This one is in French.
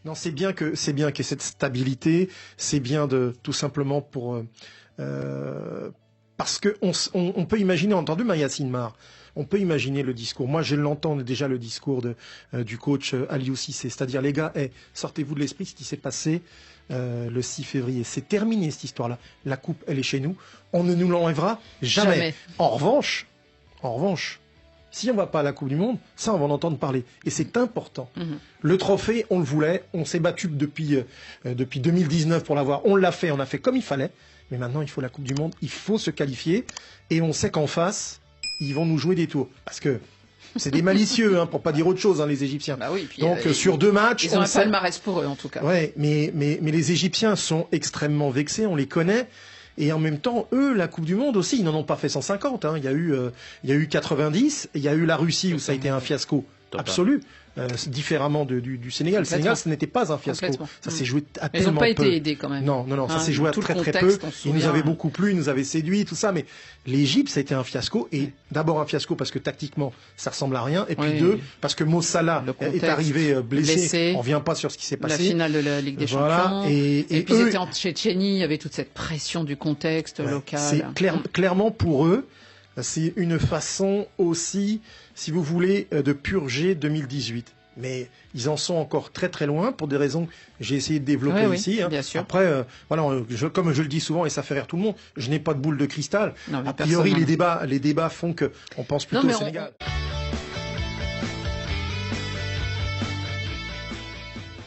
Non, c'est bien qu'il y ait cette stabilité, c'est bien de tout simplement parce que on peut imaginer, entendu Yacine Mar, on peut imaginer le discours. Moi, je l'entends déjà le discours du coach Aliou Cissé, c'est-à-dire les gars, sortez-vous de l'esprit ce qui s'est passé le 6 février. C'est terminé cette histoire-là. La coupe, elle est chez nous. On ne nous l'enlèvera jamais. En revanche, si on ne va pas à la Coupe du Monde, ça, on va en entendre parler. Et c'est important. Le trophée, on le voulait. On s'est battu depuis 2019 pour l'avoir. On l'a fait. On a fait comme il fallait. Mais maintenant, il faut la Coupe du Monde. Il faut se qualifier. Et on sait qu'en face, ils vont nous jouer des tours. Parce que c'est des malicieux, pour pas dire autre chose, les Égyptiens. Bah oui, puis, donc, sur 2 matchs... Ils ont un palmarès pour eux, en tout cas. Ouais, mais les Égyptiens sont extrêmement vexés. On les connaît. Et en même temps, eux, la Coupe du Monde aussi, ils n'en ont pas fait 150. Il y a eu 90, il y a eu la Russie où ça a été un fiasco absolu, différemment du Sénégal. Le Sénégal, ce n'était pas un fiasco. Ça s'est joué à tellement peu. Ils n'ont pas été aidés quand même. Non, ça s'est joué à très très peu. Ils nous avaient beaucoup plu, ils nous avaient séduit, tout ça. Mais l'Égypte, ça a été un fiasco. Et d'abord un fiasco parce que tactiquement, ça ressemble à rien. Et puis deux, parce que Mo Salah est arrivé blessé. On revient pas sur ce qui s'est passé. La finale de la Ligue des Champions. Et puis ils étaient en Tchétchénie, il y avait toute cette pression du contexte local. C'est clairement pour eux. C'est une façon aussi, si vous voulez, de purger 2018. Mais ils en sont encore très très loin pour des raisons que j'ai essayé de développer ici. Bien sûr. Après, comme je le dis souvent et ça fait rire tout le monde, je n'ai pas de boule de cristal. A priori, les débats font qu'on pense plutôt au Sénégal.